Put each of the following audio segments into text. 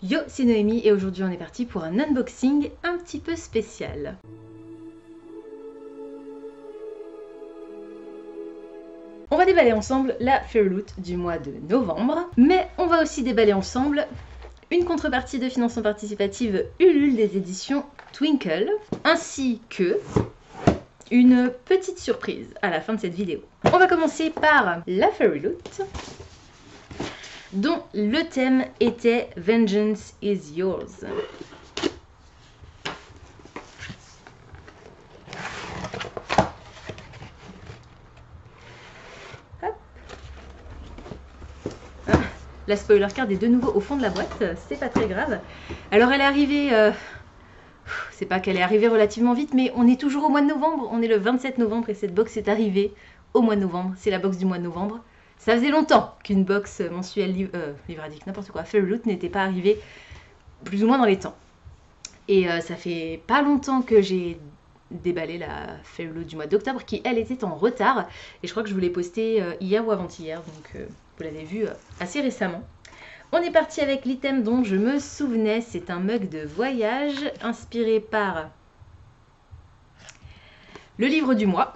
Yo, c'est Noémie et aujourd'hui on est parti pour un unboxing un petit peu spécial. On va déballer ensemble la Fairy Loot du mois de novembre, mais on va aussi déballer ensemble une contrepartie de financement participative Ulule des éditions Twinkle, ainsi que une petite surprise à la fin de cette vidéo. On va commencer par la Fairy Loot, dont le thème était Vengeance is yours. Hop. Ah, la spoiler card est de nouveau au fond de la boîte, c'est pas très grave. Alors elle est arrivée, c'est pas qu'elle est arrivée relativement vite, mais on est toujours au mois de novembre, on est le 27 novembre et cette box est arrivée au mois de novembre, c'est la box du mois de novembre. Ça faisait longtemps qu'une box mensuelle livradique, n'importe quoi, Fairy Loot n'était pas arrivée plus ou moins dans les temps. Et ça fait pas longtemps que j'ai déballé la Fairy Loot du mois d'octobre qui, elle, était en retard. Et je crois que je vous l'ai postée hier ou avant-hier, donc vous l'avez vu assez récemment. On est parti avec l'item dont je me souvenais, c'est un mug de voyage inspiré par le livre du mois.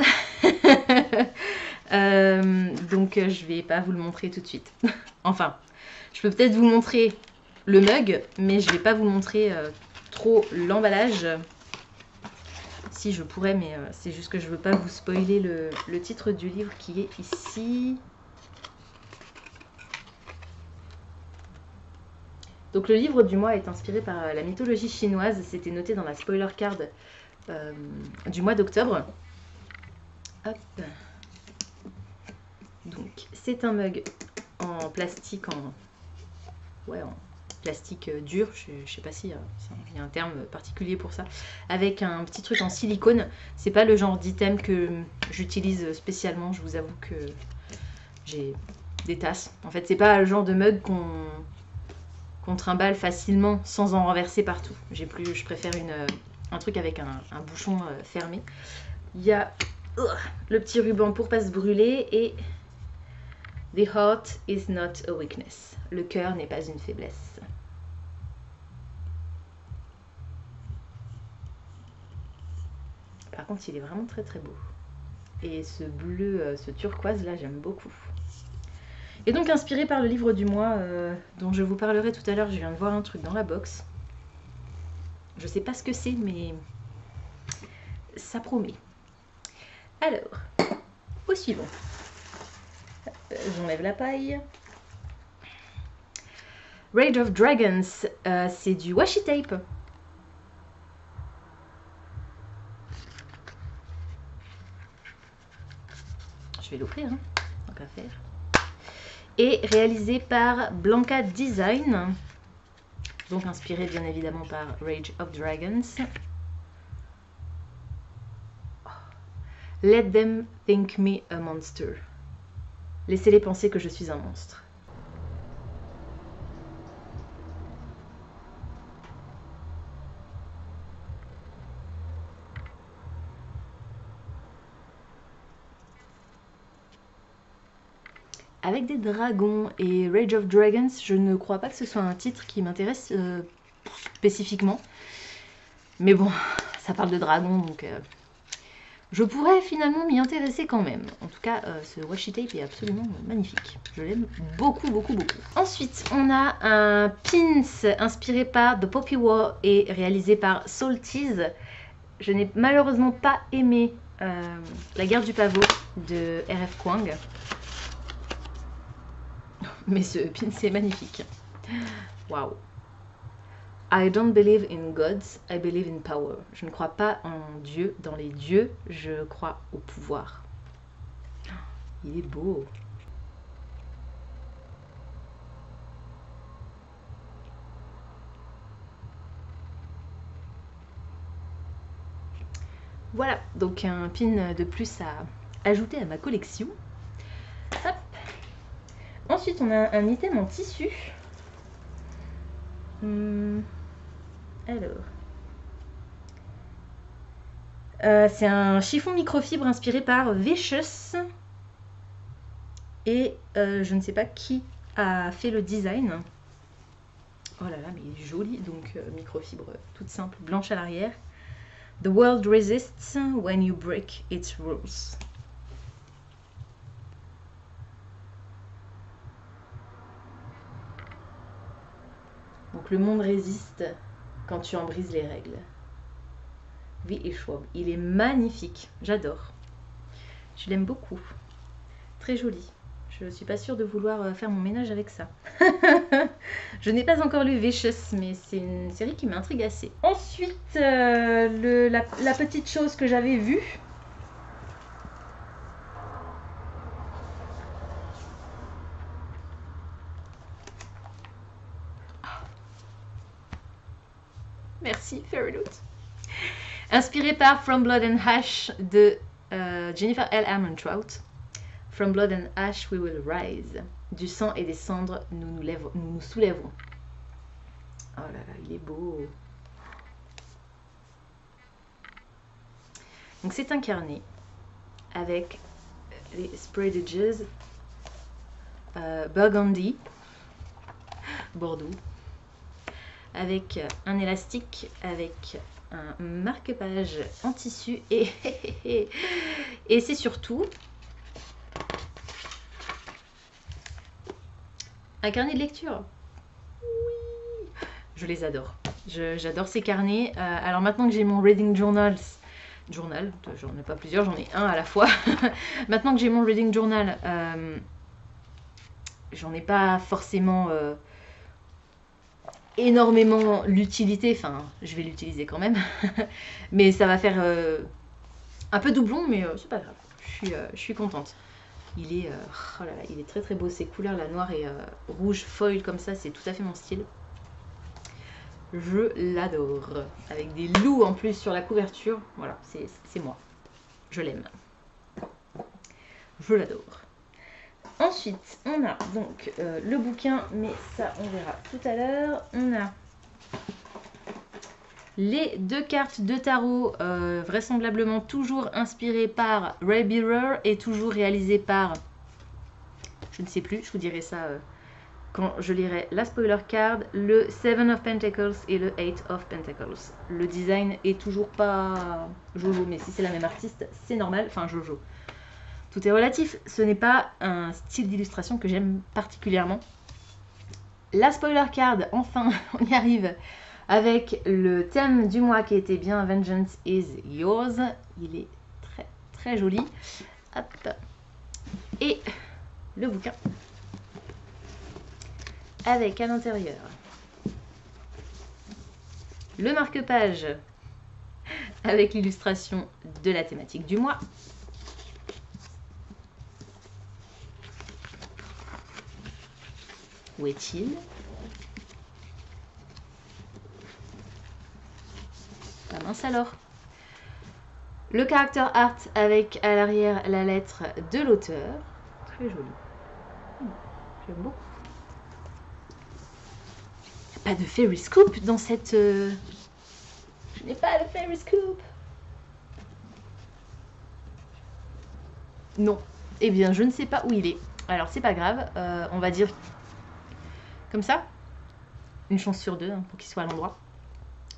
Donc je vais pas vous le montrer tout de suite. Enfin, je peux peut-être vous montrer le mug, mais je vais pas vous montrer trop l'emballage. Si je pourrais, mais c'est juste que je veux pas vous spoiler le titre du livre qui est ici. Donc le livre du mois est inspiré par la mythologie chinoise, c'était noté dans la spoiler card du mois d'octobre. Hop. Donc c'est un mug en plastique, en plastique dur, je sais pas si il y a un terme particulier pour ça, avec un petit truc en silicone. C'est pas le genre d'item que j'utilise spécialement, je vous avoue que j'ai des tasses. En fait c'est pas le genre de mug qu'on trimballe facilement sans en renverser partout. Je préfère un truc avec un bouchon fermé. Il y a le petit ruban pour pas se brûler et The heart is not a weakness. Le cœur n'est pas une faiblesse. Par contre, il est vraiment très très beau. Et ce bleu, ce turquoise là, j'aime beaucoup. Et donc inspiré par le livre du mois dont je vous parlerai tout à l'heure, je viens de voir un truc dans la box. Je sais pas ce que c'est, mais ça promet. Alors, au suivant. J'enlève la paille. Rage of Dragons, c'est du washi tape. Je vais l'ouvrir, hein, tant qu'à faire. Et réalisé par Blanca Design, donc inspiré bien évidemment par Rage of Dragons. Let them think me a monster. Laissez-les penser que je suis un monstre. Avec des dragons et Rage of Dragons, je ne crois pas que ce soit un titre qui m'intéresse spécifiquement. Mais bon, ça parle de dragons, donc je pourrais finalement m'y intéresser quand même. En tout cas, ce washi tape est absolument magnifique. Je l'aime beaucoup, beaucoup, beaucoup. Ensuite, on a un pins inspiré par The Poppy War et réalisé par Salties. Je n'ai malheureusement pas aimé La guerre du pavot de R.F. Kuang. Mais ce pin c'est magnifique. Waouh. I don't believe in gods, I believe in power. Je ne crois pas en Dieu, dans les dieux, je crois au pouvoir. Il est beau. Voilà, donc un pin de plus à ajouter à ma collection. Hop. Ensuite, on a un item en tissu. Alors, c'est un chiffon microfibre inspiré par Vicious. Et je ne sais pas qui a fait le design. Oh là là, mais jolie, donc microfibre toute simple, blanche à l'arrière. The world resists when you break its rules. Donc le monde résiste quand tu en brises les règles. V. Schwab. Il est magnifique, j'adore. Je l'aime beaucoup. Très joli. Je ne suis pas sûre de vouloir faire mon ménage avec ça. Je n'ai pas encore lu Vicious, mais c'est une série qui m'intrigue assez. Ensuite, la petite chose que j'avais vue. Merci, Fairy Loot. Inspiré par From Blood and Ash de Jennifer L. Armentrout. From blood and ash we will rise. Du sang et des cendres, nous nous soulèverons. Oh là là, il est beau. Donc c'est un carnet avec les Sprayages, Burgundy, Bordeaux, avec un élastique, avec un marque-page en tissu et c'est surtout un carnet de lecture. Oui, je les adore. J'adore ces carnets. Alors maintenant que j'ai mon Reading Journal, j'en ai pas plusieurs, j'en ai un à la fois. Maintenant que j'ai mon Reading Journal, j'en ai pas forcément énormément l'utilité. Enfin, je vais l'utiliser quand même. Mais ça va faire un peu doublon, mais c'est pas grave. Je suis contente. Il est, oh là là, il est très très beau, ces couleurs, la noire et rouge foil comme ça, c'est tout à fait mon style. Je l'adore. Avec des loups en plus sur la couverture, voilà, c'est moi. Je l'aime. Je l'adore. Ensuite, on a donc le bouquin, mais ça on verra tout à l'heure. On a les 2 cartes de tarot, vraisemblablement toujours inspirées par Ray Bearer et toujours réalisées par, je ne sais plus, je vous dirai ça quand je lirai la spoiler card, le 7 of Pentacles et le 8 of Pentacles. Le design est toujours pas Jojo, mais si c'est la même artiste, c'est normal, enfin Jojo. Tout est relatif, ce n'est pas un style d'illustration que j'aime particulièrement. La spoiler card, enfin, on y arrive. Avec le thème du mois qui était bien Vengeance is yours. Il est très très joli. Hop. Et le bouquin. Avec à l'intérieur le marque-page avec l'illustration de la thématique du mois. Où est-il ? Ah mince alors. Le character art avec à l'arrière la lettre de l'auteur. Très joli. J'aime beaucoup. Il n'y a pas de Fairy Scoop dans cette... Je n'ai pas de Fairy Scoop. Non. Eh bien, je ne sais pas où il est. Alors, c'est pas grave. On va dire comme ça. Une chance sur 2 hein, pour qu'il soit à l'endroit.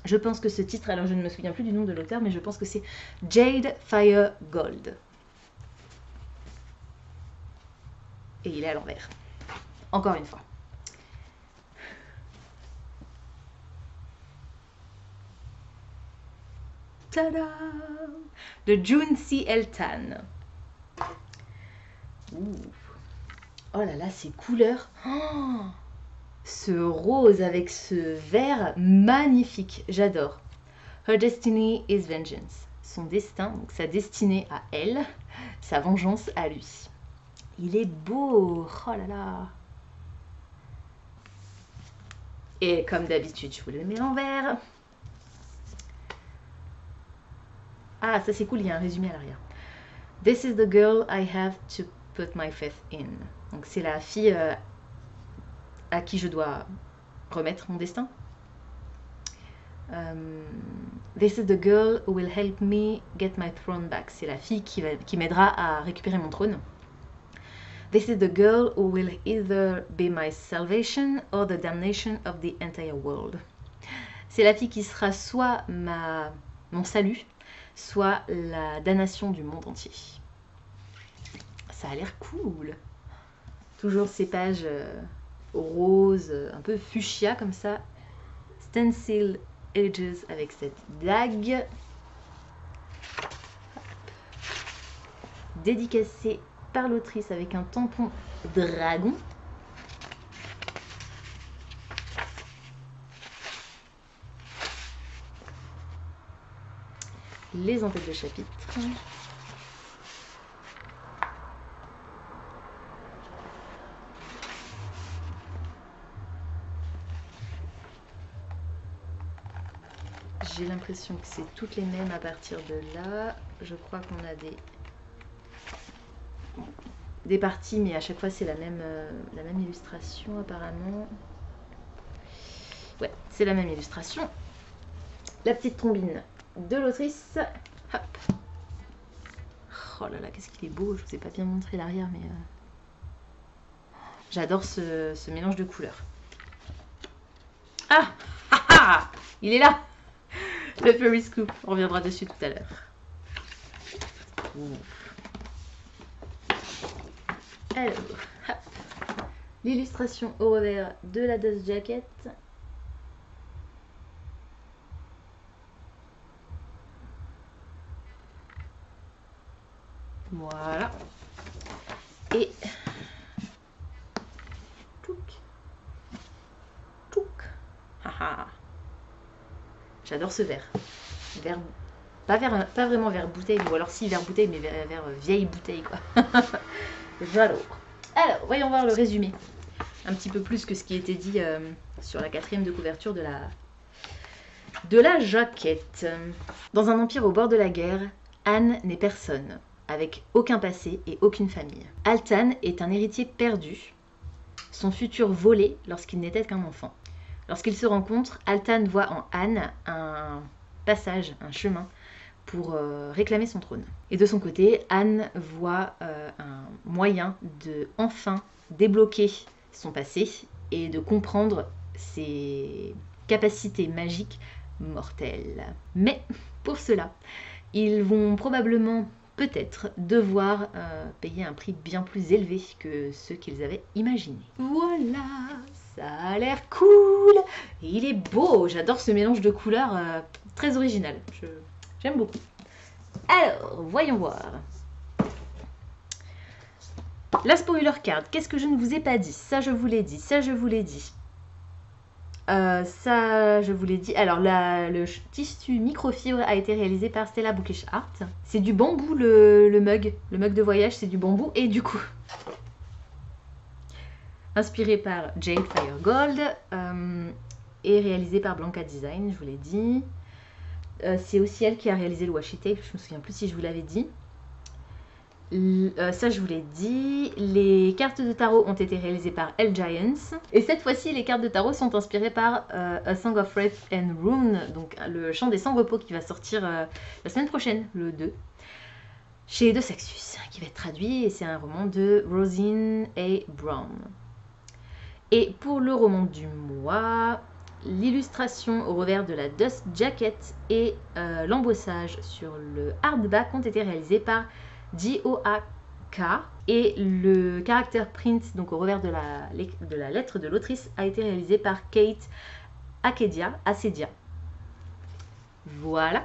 Je pense que ce titre, alors je ne me souviens plus du nom de l'auteur, mais je pense que c'est Jade Fire Gold. Et il est à l'envers. Encore une fois. Tada! De June C. Eltan. Ouh. Oh là là, ces couleurs. Oh, ce rose avec ce vert magnifique, j'adore. Her destiny is vengeance. Son destin, donc sa destinée à elle, sa vengeance à lui. Il est beau, oh là là. Et comme d'habitude, je vous le mets en vert. Ah, ça c'est cool, il y a un résumé à l'arrière. This is the girl I have to put my faith in. Donc c'est la fille à qui je dois remettre mon destin. This is the girl who will help me get my throne back. C'est la fille qui m'aidera à récupérer mon trône. This is the girl who will either be my salvation or the damnation of the entire world. C'est la fille qui sera soit mon salut, soit la damnation du monde entier. Ça a l'air cool. Toujours ces pages roses, un peu fuchsia comme ça. Stencil Edges avec cette dague. Dédicacée par l'autrice avec un tampon dragon. Les en-têtes de chapitre. J'ai l'impression que c'est toutes les mêmes à partir de là. Je crois qu'on a des parties, mais à chaque fois c'est la même illustration apparemment. Ouais, c'est la même illustration. La petite trombine de l'autrice. Hop. Oh là là, qu'est-ce qu'il est beau. Je vous ai pas bien montré l'arrière, mais j'adore ce mélange de couleurs. Ah, ah, ah, il est là. Le Fairy Scoop, on reviendra dessus tout à l'heure. Alors, l'illustration au revers de la Dust Jacket. Voilà. Et touc, touc. Haha. J'adore ce verre. Pas vraiment verre bouteille, ou alors si verre bouteille, mais verre vieille bouteille quoi. J'adore. Alors, voyons voir le résumé. Un petit peu plus que ce qui était dit sur la 4e de couverture de la jaquette. Dans un empire au bord de la guerre, Anne n'est personne, avec aucun passé et aucune famille. Altan est un héritier perdu, son futur volé lorsqu'il n'était qu'un enfant. Lorsqu'ils se rencontrent, Altan voit en Anne un passage, un chemin pour réclamer son trône. Et de son côté, Anne voit un moyen de enfin débloquer son passé et de comprendre ses capacités magiques mortelles. Mais pour cela, ils vont probablement, peut-être, devoir payer un prix bien plus élevé que ceux qu'ils avaient imaginé. Voilà, ça a l'air cool. Et il est beau, j'adore ce mélange de couleurs très original. J'aime beaucoup. Alors, voyons voir. La spoiler card, qu'est-ce que je ne vous ai pas dit? Ça, je vous l'ai dit. Ça, je vous l'ai dit. Ça, je vous l'ai dit. Alors, le tissu microfibre a été réalisé par Stella Bookish Art. C'est du bambou, le mug. Le mug de voyage, c'est du bambou. Et du coup, inspiré par Jade Fire Gold et réalisé par Blanca Design, je vous l'ai dit. C'est aussi elle qui a réalisé le washi tape, je me souviens plus si je vous l'avais dit. Ça je vous l'ai dit. Les cartes de tarot ont été réalisées par L Giants. Et cette fois-ci, les cartes de tarot sont inspirées par A Song of Wrath and Rune, donc le chant des sans-repos qui va sortir la semaine prochaine, le 2, chez De Saxus, qui va être traduit, et c'est un roman de Rosine A. Brown. Et pour le roman du mois, l'illustration au revers de la Dust Jacket et l'embossage sur le hardback ont été réalisés par J.O.A.K. et le character print, donc au revers de la lettre de l'autrice, a été réalisé par Kate Acedia. Voilà.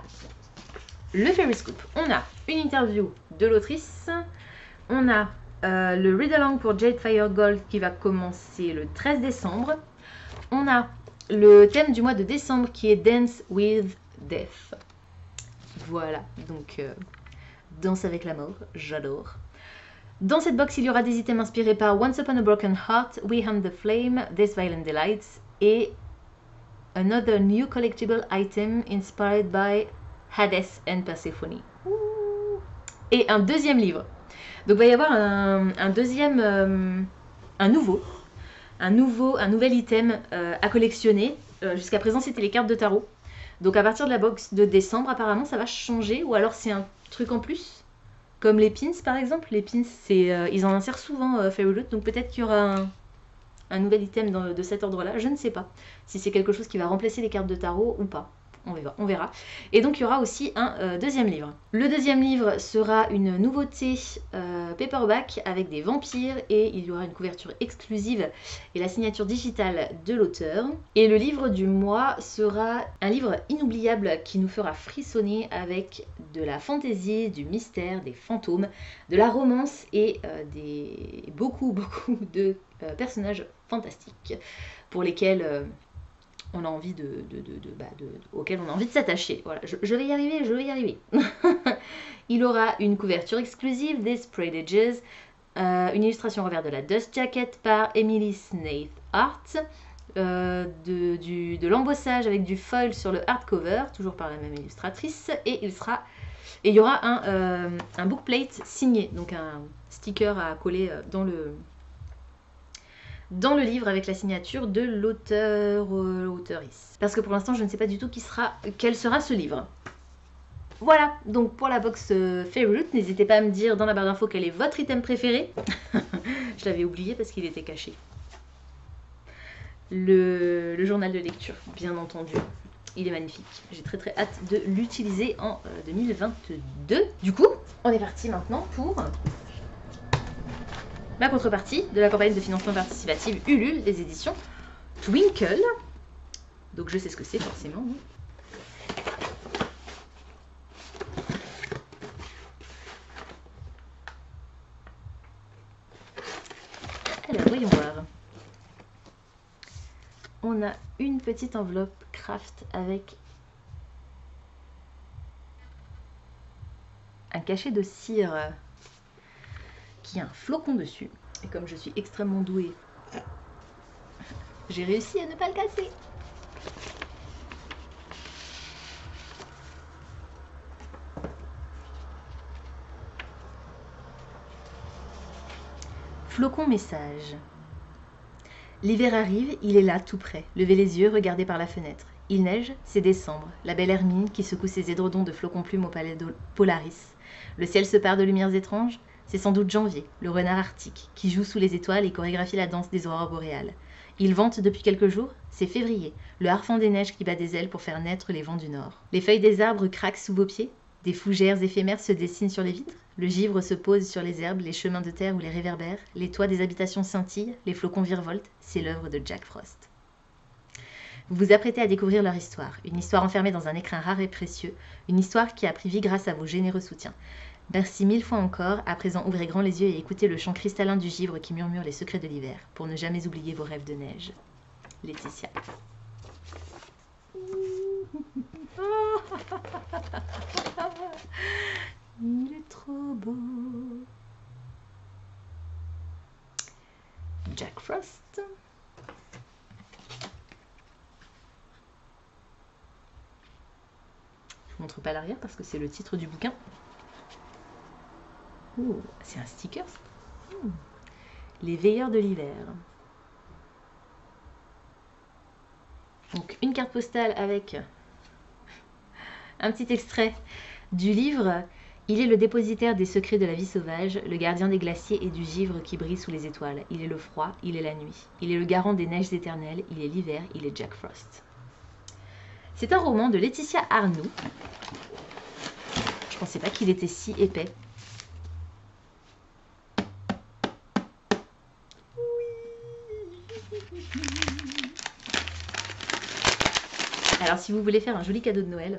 Le Fairy Scoop. On a une interview de l'autrice. On a le read-along pour Jade Fire Gold qui va commencer le 13 décembre. On a le thème du mois de décembre qui est Dance with Death. Voilà, donc danse avec la mort, j'adore. Dans cette box, il y aura des items inspirés par Once Upon a Broken Heart, We Hunt the Flame, This Violent Delights et another new collectible item inspired by Hades and Persephone. Et un deuxième livre. Donc il va y avoir un deuxième, un nouvel item à collectionner. Jusqu'à présent, c'était les cartes de tarot. Donc à partir de la box de décembre, apparemment, ça va changer. Ou alors c'est un truc en plus. Comme les pins par exemple. Les pins, ils en insèrent souvent Fairyloot, donc peut-être qu'il y aura un nouvel item de cet ordre-là. Je ne sais pas si c'est quelque chose qui va remplacer les cartes de tarot ou pas. On verra. Et donc il y aura aussi un deuxième livre. Le deuxième livre sera une nouveauté paperback avec des vampires et il y aura une couverture exclusive et la signature digitale de l'auteur. Et le livre du mois sera un livre inoubliable qui nous fera frissonner avec de la fantaisie, du mystère, des fantômes, de la romance et beaucoup de personnages fantastiques pour lesquels on a envie auquel on a envie de s'attacher. Voilà, je vais y arriver. Il aura une couverture exclusive des Sprayed Edges, une illustration au revers de la Dust Jacket par Emily Snaith Art, de l'embossage avec du foil sur le hardcover, toujours par la même illustratrice, et il y aura un bookplate signé, donc un sticker à coller dans le livre avec la signature de l'auteurice. Parce que pour l'instant, je ne sais pas du tout quel sera ce livre. Voilà, donc pour la box Fairyloot, n'hésitez pas à me dire dans la barre d'infos quel est votre item préféré. Je l'avais oublié parce qu'il était caché. Le journal de lecture, bien entendu. Il est magnifique. J'ai très hâte de l'utiliser en 2022. Du coup, on est parti maintenant pour la contrepartie de la campagne de financement participatif Ulule des éditions Twinkle. Donc je sais ce que c'est forcément. Alors voyons voir. On a une petite enveloppe craft avec un cachet de cire qui a un flocon dessus. Et comme je suis extrêmement douée, j'ai réussi à ne pas le casser. Flocon message. L'hiver arrive, il est là, tout près. Levez les yeux, regardez par la fenêtre. Il neige, c'est décembre. La belle Hermine qui secoue ses édredons de flocons plumes au palais de Polaris. Le ciel se pare de lumières étranges. C'est sans doute janvier, le renard arctique, qui joue sous les étoiles et chorégraphie la danse des aurores boréales. Il vente depuis quelques jours, c'est février, le harfang des neiges qui bat des ailes pour faire naître les vents du nord. Les feuilles des arbres craquent sous vos pieds, des fougères éphémères se dessinent sur les vitres, le givre se pose sur les herbes, les chemins de terre ou les réverbères, les toits des habitations scintillent, les flocons virevoltent, c'est l'œuvre de Jack Frost. Vous vous apprêtez à découvrir leur histoire, une histoire enfermée dans un écrin rare et précieux, une histoire qui a pris vie grâce à vos généreux soutiens. Merci 1000 fois encore, à présent ouvrez grand les yeux et écoutez le chant cristallin du givre qui murmure les secrets de l'hiver, pour ne jamais oublier vos rêves de neige. Laetitia. Il est trop beau. Jack Frost. Je vous montre pas l'arrière parce que c'est le titre du bouquin. Oh, c'est un sticker. Les veilleurs de l'hiver. Donc une carte postale avec un petit extrait du livre. Il est le dépositaire des secrets de la vie sauvage, le gardien des glaciers et du givre qui brille sous les étoiles. Il est le froid, il est la nuit. Il est le garant des neiges éternelles, il est l'hiver, il est Jack Frost. C'est un roman de Laetitia Arnoux. Je pensais pas qu'il était si épais. Alors si vous voulez faire un joli cadeau de Noël,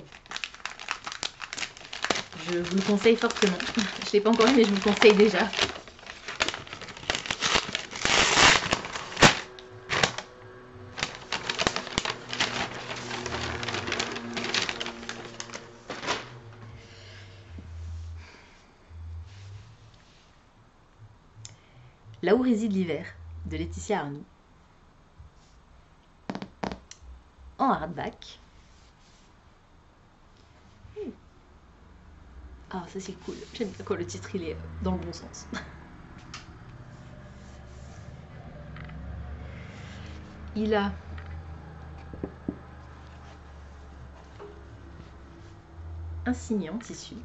je vous le conseille fortement. Je ne l'ai pas encore eu mais je vous le conseille déjà. Là où réside l'hiver de Laetitia Arnoux. En hardback. Ah, ça c'est cool. J'aime bien quand le titre il est dans le bon sens. Il a un signet en tissu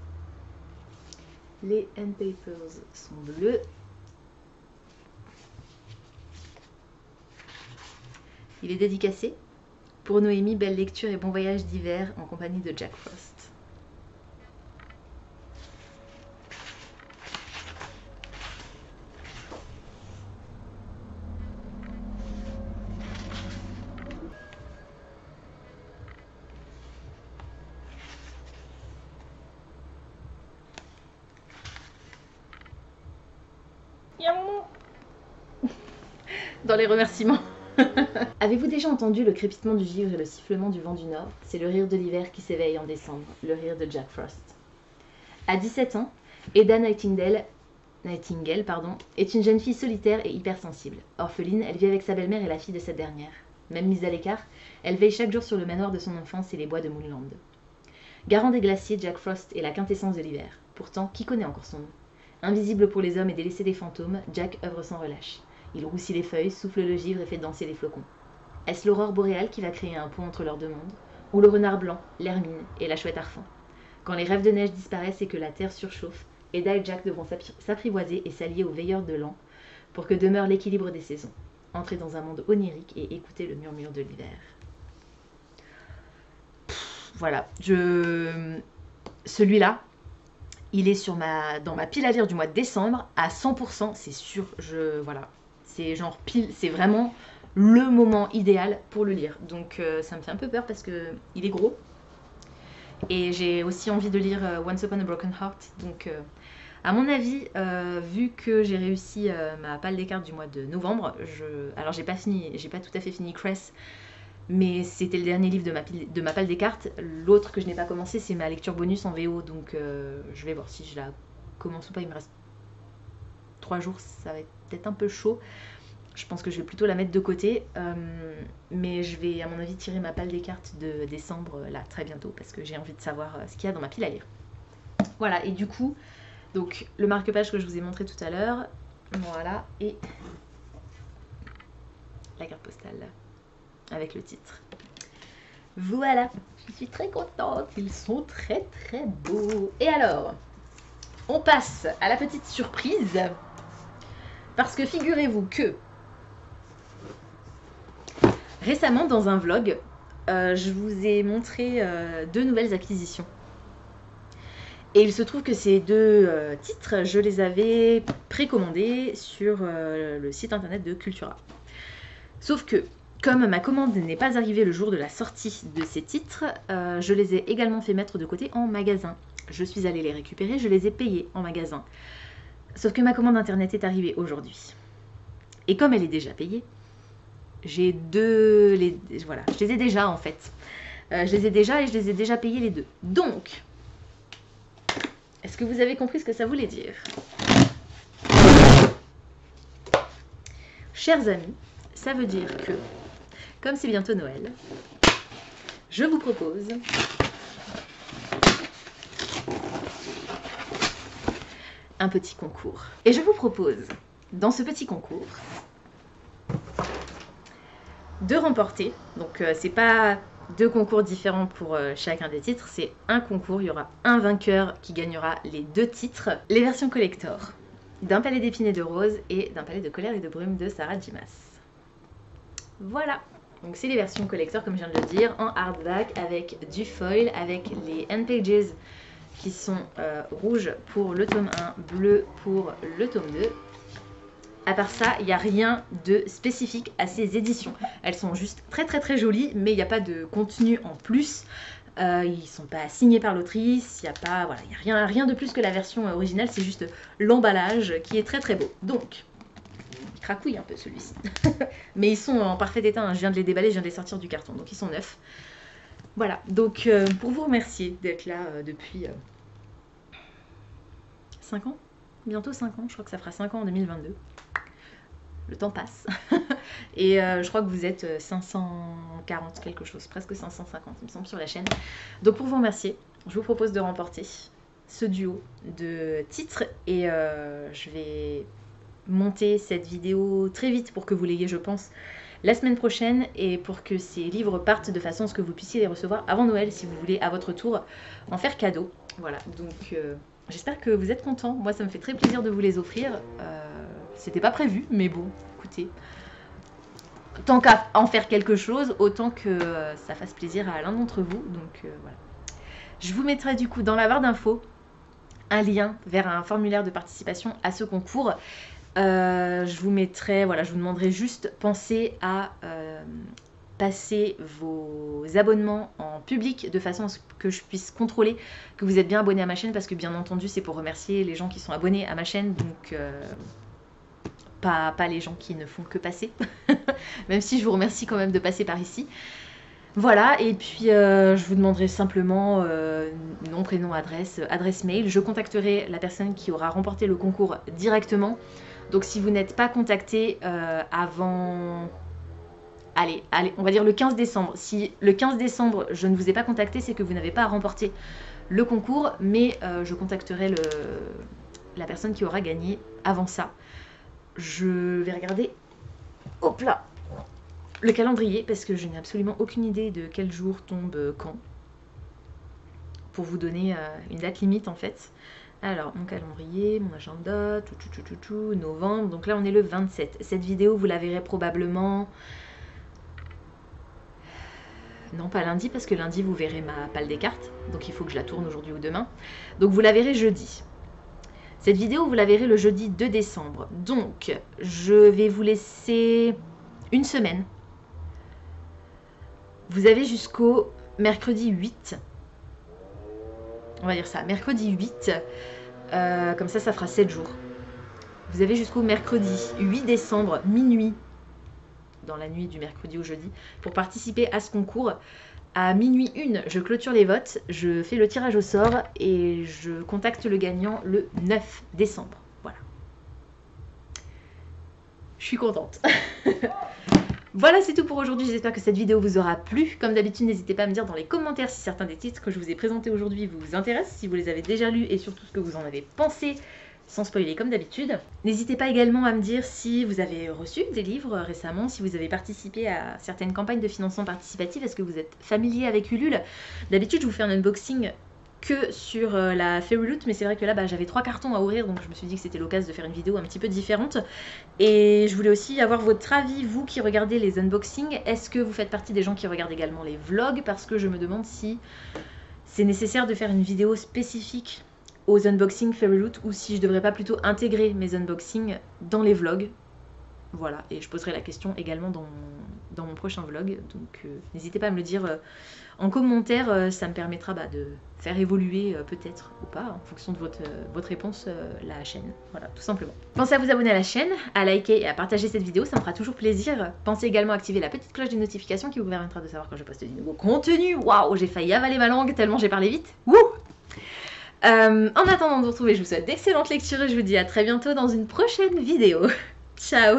Les end papers sont bleus. Il est dédicacé. Pour Noémie, belle lecture et bon voyage d'hiver en compagnie de Jack Frost. Dans les remerciements. Avez-vous déjà entendu le crépitement du givre et le sifflement du vent du nord? C'est le rire de l'hiver qui s'éveille en décembre, le rire de Jack Frost. À 17 ans, Ada Nightingale est une jeune fille solitaire et hypersensible. Orpheline, elle vit avec sa belle-mère et la fille de cette dernière. Même mise à l'écart, elle veille chaque jour sur le manoir de son enfance et les bois de Moonland. Garant des glaciers, Jack Frost est la quintessence de l'hiver. Pourtant, qui connaît encore son nom? Invisible pour les hommes et délaissé des fantômes, Jack œuvre sans relâche. Il roussit les feuilles, souffle le givre et fait danser les flocons. Est-ce l'aurore boréale qui va créer un pont entre leurs deux mondes? Ou le renard blanc, l'hermine et la chouette arfan? Quand les rêves de neige disparaissent et que la terre surchauffe, Ada et Jack devront s'apprivoiser et s'allier aux veilleurs de l'an pour que demeure l'équilibre des saisons. Entrer dans un monde onirique et écouter le murmure de l'hiver. Voilà, celui-là, il est dans ma pile à lire du mois de décembre à 100%, c'est sûr. Voilà, c'est genre pile, c'est vraiment le moment idéal pour le lire. Donc ça me fait un peu peur parce que il est gros. Et j'ai aussi envie de lire Once Upon a Broken Heart. Donc à mon avis, vu que j'ai réussi ma palle des cartes du mois de novembre, alors j'ai pas tout à fait fini Cress, mais c'était le dernier livre de ma palle des cartes. L'autre que je n'ai pas commencé, c'est ma lecture bonus en VO, donc je vais voir si je la commence ou pas. Il me reste 3 jours, ça va être peut-être un peu chaud. Je pense que je vais plutôt la mettre de côté, mais je vais à mon avis tirer ma palle des cartes de décembre là très bientôt, parce que j'ai envie de savoir ce qu'il y a dans ma pile à lire. Voilà, et du coup, donc le marque-page que je vous ai montré tout à l'heure, voilà, et la carte postale avec le titre. Voilà, je suis très contente, ils sont très très beaux. Et alors, on passe à la petite surprise, parce que figurez-vous que récemment dans un vlog, je vous ai montré 2 nouvelles acquisitions. Et il se trouve que ces 2 titres, je les avais précommandés sur le site internet de Cultura. Sauf que, comme ma commande n'est pas arrivée le jour de la sortie de ces titres, je les ai également fait mettre de côté en magasin. Je suis allée les récupérer, je les ai payés en magasin. Sauf que ma commande internet est arrivée aujourd'hui. Et comme elle est déjà payée, j'ai voilà, je les ai déjà en fait. Je les ai déjà et je les ai déjà payés les 2. Donc, est-ce que vous avez compris ce que ça voulait dire? Chers amis, ça veut dire que, comme c'est bientôt Noël, je vous propose un petit concours. Et je vous propose, dans ce petit concours, de remporter, donc c'est pas 2 concours différents pour chacun des titres, c'est un concours, il y aura un vainqueur qui gagnera les 2 titres, les versions collector d'un palais d'épines et de roses et d'un palais de colère et de brume de Sarah J. Maas. Voilà, donc c'est les versions collector comme je viens de le dire, en hardback avec du foil, avec les end pages qui sont rouges pour le tome 1, bleu pour le tome 2. À part ça, il n'y a rien de spécifique à ces éditions. Elles sont juste très très très jolies, mais il n'y a pas de contenu en plus. Ils ne sont pas signés par l'autrice, il n'y a pas, voilà, il y a rien de plus que la version originale, c'est juste l'emballage qui est très très beau. Donc, il cracouille un peu celui-ci. Mais ils sont en parfait état, hein. Je viens de les déballer, je viens de les sortir du carton, donc ils sont neufs. Voilà, donc pour vous remercier d'être là depuis 5 ans, bientôt 5 ans, je crois que ça fera 5 ans en 2022. Le temps passe. Et je crois que vous êtes 540 quelque chose, presque 550 il me semble sur la chaîne. Donc pour vous remercier, je vous propose de remporter ce duo de titres et je vais monter cette vidéo très vite pour que vous l'ayez je pense la semaine prochaine et pour que ces livres partent de façon à ce que vous puissiez les recevoir avant Noël si vous voulez à votre tour en faire cadeau. Voilà, donc J'espère que vous êtes contents. Moi, ça me fait très plaisir de vous les offrir. C'était pas prévu, mais bon, écoutez. Tant qu'à en faire quelque chose, autant que ça fasse plaisir à l'un d'entre vous. Donc voilà. Je vous mettrai du coup dans la barre d'infos un lien vers un formulaire de participation à ce concours. Je vous mettrai, voilà, je vous demanderai juste, pensez à passer vos abonnements en public de façon à ce que je puisse contrôler que vous êtes bien abonné à ma chaîne, parce que bien entendu c'est pour remercier les gens qui sont abonnés à ma chaîne, donc pas les gens qui ne font que passer, même si je vous remercie quand même de passer par ici. Voilà, et puis je vous demanderai simplement nom, prénom, adresse mail. Je contacterai la personne qui aura remporté le concours directement. Donc si vous n'êtes pas contacté avant... Allez, on va dire le 15 décembre. Si le 15 décembre, je ne vous ai pas contacté, c'est que vous n'avez pas remporté le concours. Mais je contacterai la personne qui aura gagné avant ça. Je vais regarder... Hop là, le calendrier, parce que je n'ai absolument aucune idée de quel jour tombe quand. Pour vous donner une date limite en fait. Alors, mon calendrier, mon agenda, novembre. Donc là, on est le 27. Cette vidéo, vous la verrez probablement... Non, pas lundi, parce que lundi, vous verrez ma palle des cartes. Donc, il faut que je la tourne aujourd'hui ou demain. Donc, vous la verrez jeudi. Cette vidéo, vous la verrez le jeudi 2 décembre. Donc, je vais vous laisser une semaine. Vous avez jusqu'au mercredi 8. On va dire ça, mercredi 8. Comme ça, ça fera 7 jours. Vous avez jusqu'au mercredi 8 décembre, minuit, dans la nuit du mercredi au jeudi, pour participer à ce concours. À minuit 1, je clôture les votes, je fais le tirage au sort et je contacte le gagnant le 9 décembre. Voilà. Je suis contente. Voilà, c'est tout pour aujourd'hui. J'espère que cette vidéo vous aura plu. Comme d'habitude, n'hésitez pas à me dire dans les commentaires si certains des titres que je vous ai présentés aujourd'hui vous intéressent, si vous les avez déjà lus et surtout ce que vous en avez pensé, sans spoiler comme d'habitude. N'hésitez pas également à me dire si vous avez reçu des livres récemment, si vous avez participé à certaines campagnes de financement participatif, est-ce que vous êtes familier avec Ulule. D'habitude, je vous fais un unboxing que sur la Fairy Loot, mais c'est vrai que là j'avais 3 cartons à ouvrir, donc je me suis dit que c'était l'occasion de faire une vidéo un petit peu différente. Et je voulais aussi avoir votre avis, vous qui regardez les unboxings. Est-ce que vous faites partie des gens qui regardent également les vlogs? Parce que je me demande si c'est nécessaire de faire une vidéo spécifique aux unboxings Fairy Loot, ou si je devrais pas plutôt intégrer mes unboxings dans les vlogs. Voilà, et je poserai la question également dans mon prochain vlog, donc n'hésitez pas à me le dire en commentaire, ça me permettra de faire évoluer peut-être ou pas, en fonction de votre réponse, la chaîne. Voilà, tout simplement. Pensez à vous abonner à la chaîne, à liker et à partager cette vidéo, ça me fera toujours plaisir. Pensez également à activer la petite cloche des notifications qui vous permettra de savoir quand je poste du nouveau contenu. Waouh, j'ai failli avaler ma langue tellement j'ai parlé vite. Wouh! En attendant de vous retrouver, je vous souhaite d'excellentes lectures et je vous dis à très bientôt dans une prochaine vidéo. Ciao!